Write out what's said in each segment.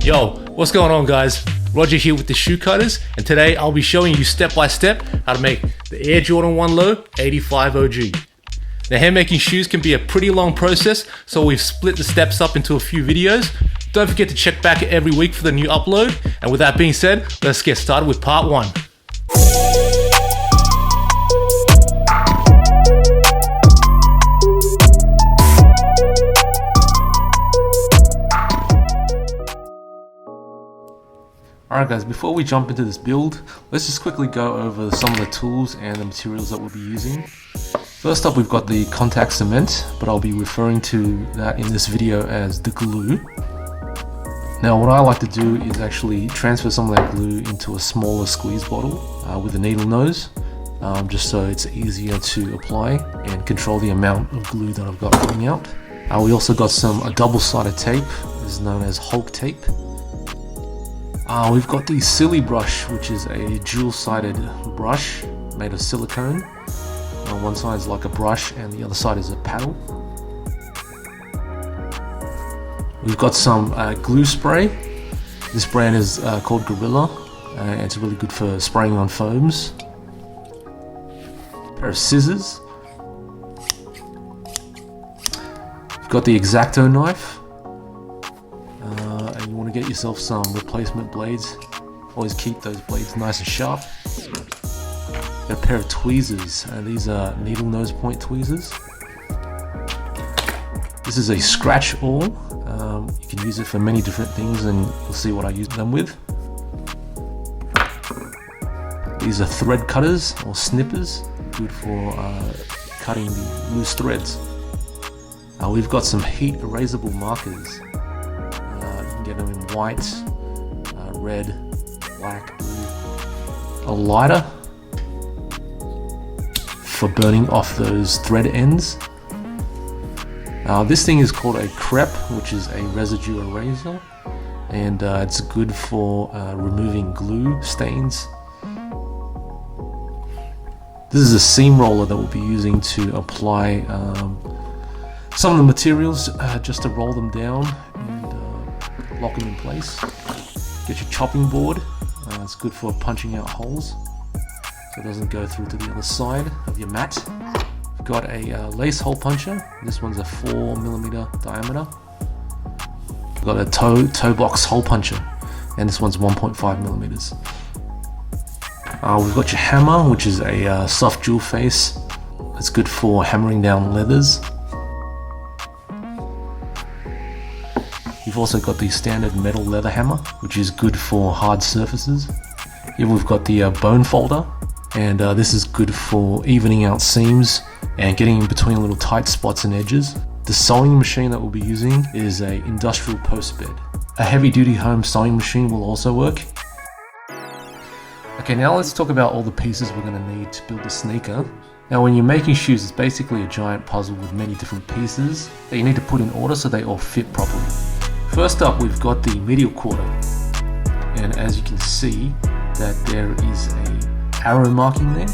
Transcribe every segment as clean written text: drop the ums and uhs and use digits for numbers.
Yo, what's going on guys? Roger here with the Shoe Cutters, and today I'll be showing you step by step how to make the Air Jordan 1 Low 85 OG. Now, hand making shoes can be a pretty long process, so we've split the steps up into a few videos. Don't forget to check back every week for the new upload, and with that being said, let's get started with part 1. Alright guys, before we jump into this build, let's just quickly go over some of the tools and the materials that we'll be using. First up, we've got the contact cement, but I'll be referring to that in this video as the glue. Now what I like to do is actually transfer some of that glue into a smaller squeeze bottle with a needle nose, just so it's easier to apply and control the amount of glue that I've got coming out. We also got a double-sided tape. This is known as Hulk tape. We've got the Silly brush, which is a dual-sided brush made of silicone. One side is like a brush and the other side is a paddle. We've got some glue spray. This brand is called Gorilla, and it's really good for spraying on foams. A pair of scissors. We've got the X-Acto knife. And you want to get yourself some replacement blades. Always keep those blades nice and sharp. Got a pair of tweezers, and these are needle nose point tweezers. This is a scratch awl. You can use it for many different things, and you'll see what I use them with. These are thread cutters or snippers, good for cutting the loose threads. We've got some heat erasable markers. Get them in white, red, black, blue. A lighter for burning off those thread ends. This thing is called a crepe, which is a residue eraser, and it's good for removing glue stains. This is a seam roller that we'll be using to apply some of the materials, just to roll them down and lock them in place. Get your chopping board. It's good for punching out holes so it doesn't go through to the other side of your mat. We've got a lace hole puncher. This one's a 4mm diameter. We've got a toe box hole puncher, and this one's 1.5mm. We've got your hammer, which is a soft jewel face. It's good for hammering down leathers. We've also got the standard metal leather hammer, which is good for hard surfaces. Here we've got the bone folder, and this is good for evening out seams and getting in between little tight spots and edges. The sewing machine that we'll be using is an industrial post bed. A heavy duty home sewing machine will also work. Okay, now let's talk about all the pieces we're going to need to build a sneaker. Now when you're making shoes, it's basically a giant puzzle with many different pieces that you need to put in order so they all fit properly. First up, we've got the medial quarter, and as you can see that there is a arrow marking there,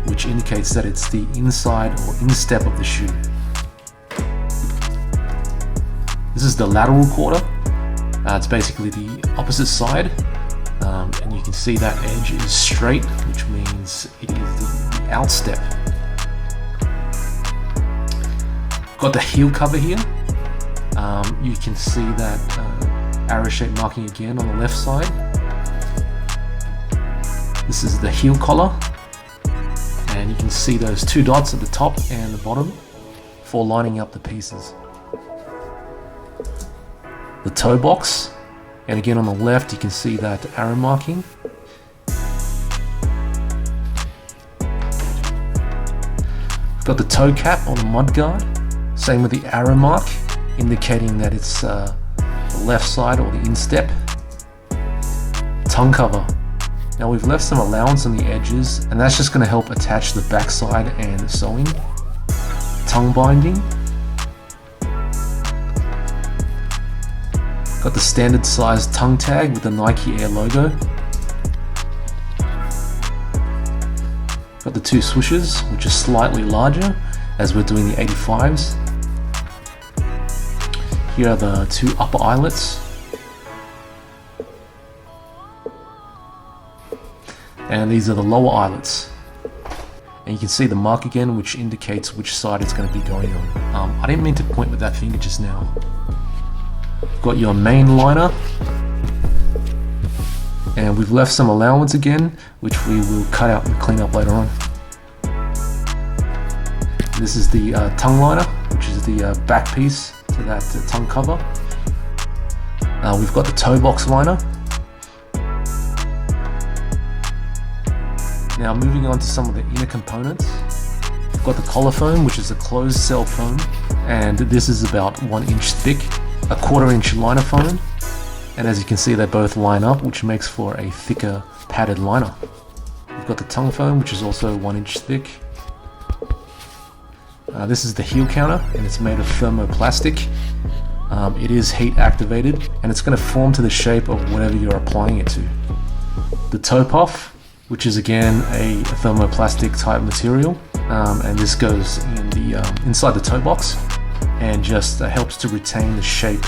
which indicates that it's the inside or instep of the shoe. This is the lateral quarter. It's basically the opposite side, and you can see that edge is straight, which means it is the outstep. Got the heel cover here. You can see that arrow shape marking again on the left side. This is the heel collar, and you can see those two dots at the top and the bottom for lining up the pieces. The toe box, and again on the left you can see that arrow marking. We've got the toe cap on the mud guard, same with the arrow mark, indicating that it's the left side or the instep. Tongue cover. Now we've left some allowance on the edges, and that's just going to help attach the backside and sewing. Tongue binding. Got the standard size tongue tag with the Nike Air logo. Got the two swooshes, which are slightly larger as we're doing the 85s. Here are the two upper eyelets. and these are the lower eyelets. And you can see the mark again, which indicates which side it's going to be going on. I didn't mean to point with that finger just now. You've got your main liner, and we've left some allowance again, which we will cut out and clean up later on. This is the tongue liner, which is the back piece to that tongue cover. We've got the toe box liner. Now moving on to some of the inner components. We've got the collar foam, which is a closed cell foam, and this is about 1 inch thick, a 1/4 inch liner foam, and as you can see they both line up, which makes for a thicker padded liner. We've got the tongue foam, which is also 1 inch thick. This is the heel counter, and it's made of thermoplastic. It is heat activated, and it's going to form to the shape of whatever you're applying it to. The toe puff, which is again a thermoplastic type material, and this goes in the inside the toe box and just helps to retain the shape.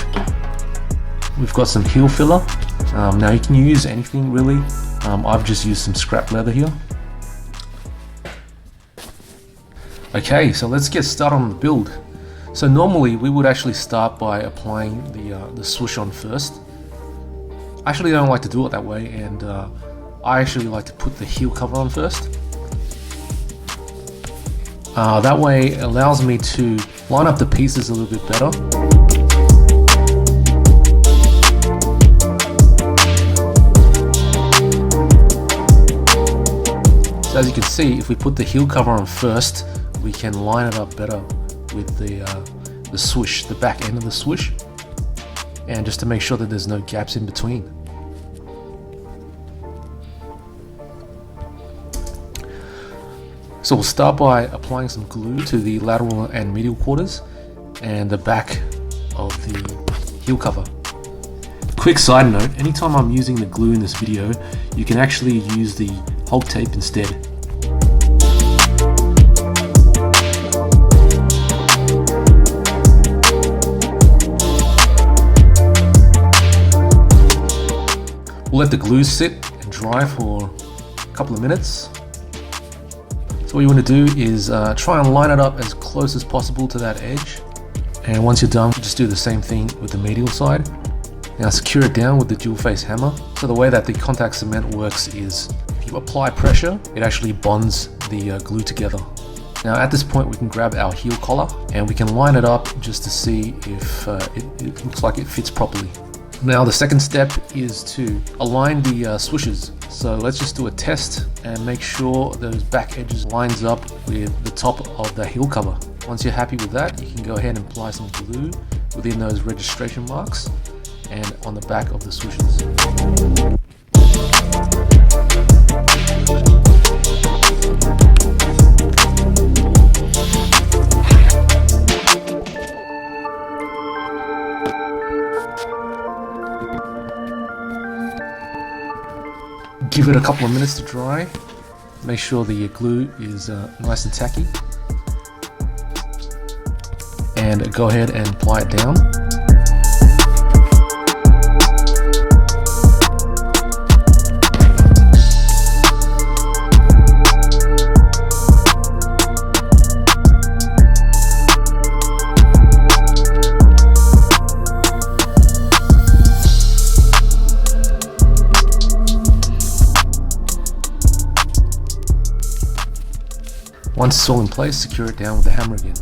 We've got some heel filler. Now you can use anything really. I've just used some scrap leather here. Okay, so let's get started on the build. So normally we would actually start by applying the swoosh on first. Actually, I don't like to do it that way, and I actually like to put the heel cover on first. That way it allows me to line up the pieces a little bit better. So as you can see, if we put the heel cover on first, we can line it up better with the swoosh, the back end of the swoosh, and just to make sure that there's no gaps in between. So we'll start by applying some glue to the lateral and medial quarters and the back of the heel cover. Quick side note, anytime I'm using the glue in this video, you can actually use the Hulk tape instead. We'll let the glue sit and dry for a couple of minutes. So what you want to do is try and line it up as close as possible to that edge. And once you're done, just do the same thing with the medial side. Now secure it down with the dual face hammer. So the way that the contact cement works is if you apply pressure, it actually bonds the glue together. Now at this point we can grab our heel collar and we can line it up just to see if it looks like it fits properly. Now the second step is to align the swooshes. So let's just do a test and make sure those back edges lines up with the top of the heel cover. Once you're happy with that, you can go ahead and apply some glue within those registration marks and on the back of the swooshes. Give it a couple of minutes to dry. Make sure the glue is nice and tacky. And go ahead and apply it down. Once it's all in place, secure it down with the hammer again.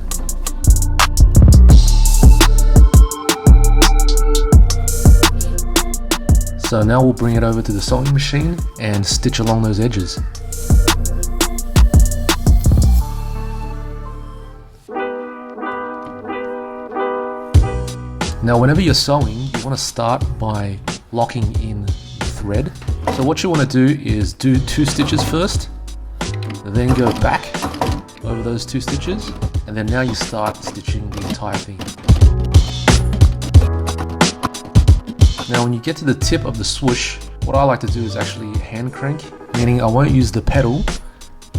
So now we'll bring it over to the sewing machine and stitch along those edges. Now whenever you're sewing, you want to start by locking in the thread. So what you want to do is do 2 stitches first, then go back over those 2 stitches, and then now you start stitching the entire thing. Now when you get to the tip of the swoosh, what I like to do is actually hand crank, meaning I won't use the pedal,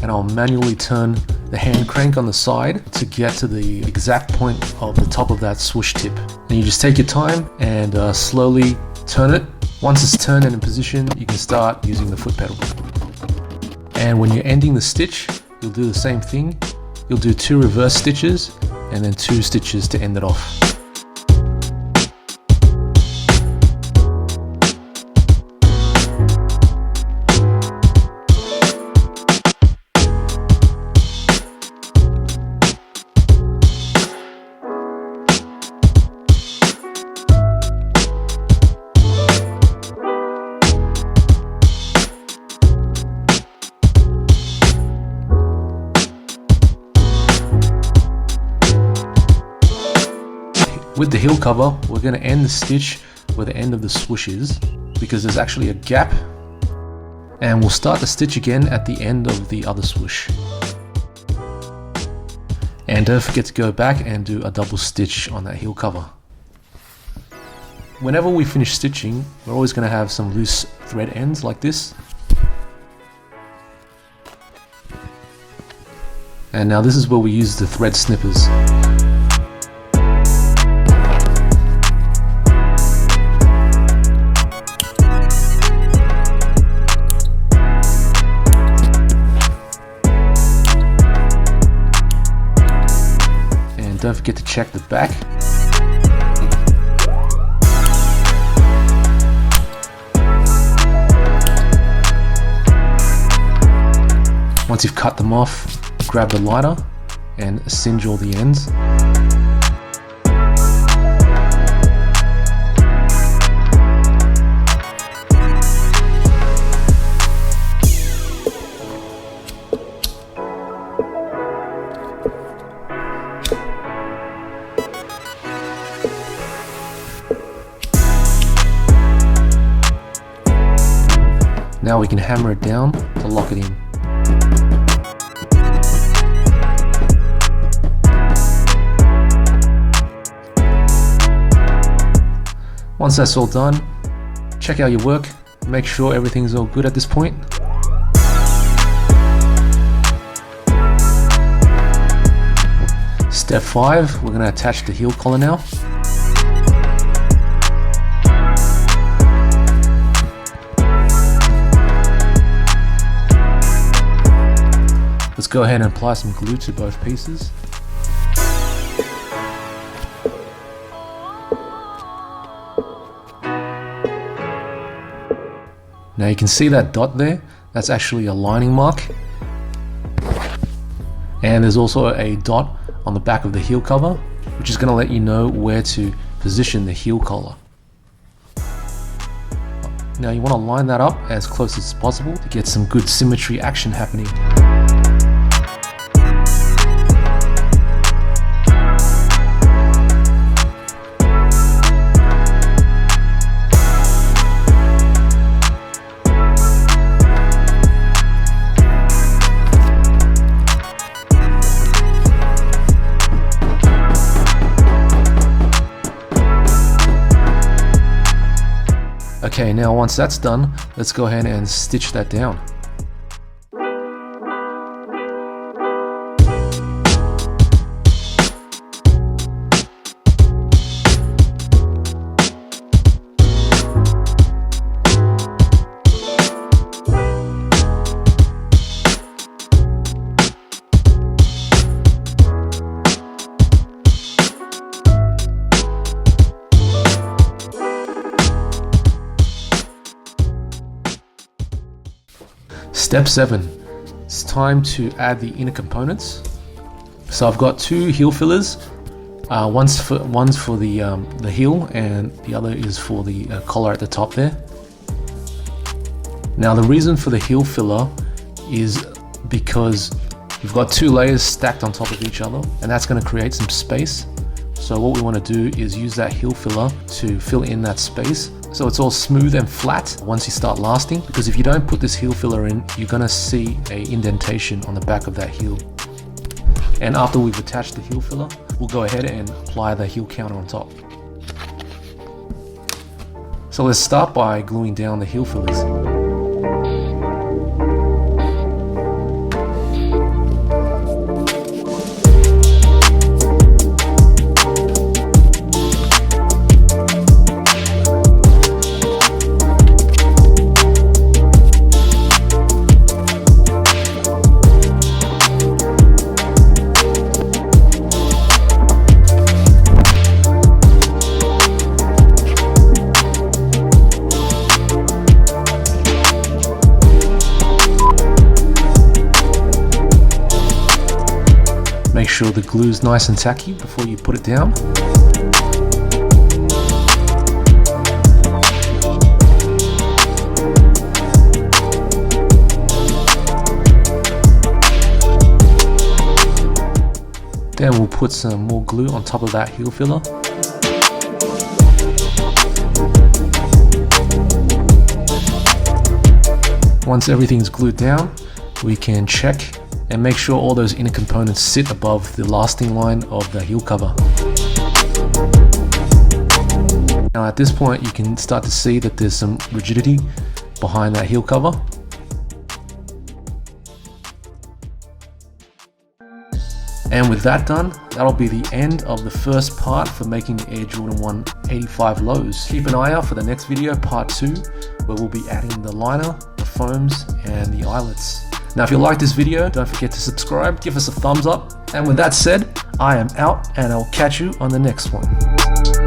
and I'll manually turn the hand crank on the side to get to the exact point of the top of that swoosh tip. And you just take your time and slowly turn it. Once it's turned and in position, you can start using the foot pedal. And when you're ending the stitch, you'll do the same thing. You'll do 2 reverse stitches and then 2 stitches to end it off. With the heel cover, we're going to end the stitch where the end of the swoosh is, because there's actually a gap, and we'll start the stitch again at the end of the other swoosh. And don't forget to go back and do a double stitch on that heel cover. Whenever we finish stitching, we're always going to have some loose thread ends like this. And now this is where we use the thread snippers. Don't forget to check the back. Once you've cut them off, grab the lighter and singe all the ends. Now we can hammer it down to lock it in. Once that's all done, check out your work, make sure everything's all good at this point. Step 5, we're going to attach the heel collar now. Let's go ahead and apply some glue to both pieces. Now you can see that dot there, that's actually a lining mark. And there's also a dot on the back of the heel cover, which is going to let you know where to position the heel collar. Now you want to line that up as close as possible to get some good symmetry action happening. Okay, now once that's done, let's go ahead and stitch that down. Step 7, it's time to add the inner components. So I've got 2 heel fillers, one's for the heel and the other is for the collar at the top there. Now the reason for the heel filler is because you've got 2 layers stacked on top of each other, and that's going to create some space. So what we want to do is use that heel filler to fill in that space, so it's all smooth and flat once you start lasting, because if you don't put this heel filler in, you're going to see an indentation on the back of that heel. And after we've attached the heel filler, we'll go ahead and apply the heel counter on top. So let's start by gluing down the heel fillers. sure the glue is nice and tacky before you put it down. Then we'll put some more glue on top of that heel filler. Once everything's glued down, we can check and make sure all those inner components sit above the lasting line of the heel cover. Now at this point you can start to see that there's some rigidity behind that heel cover. And with that done, that'll be the end of the first part for making the Air Jordan 1 85 lows. Keep an eye out for the next video, part 2, where we'll be adding the liner, the foams, and the eyelets. Now if you like this video, don't forget to subscribe, give us a thumbs up, and with that said, I am out and I'll catch you on the next one.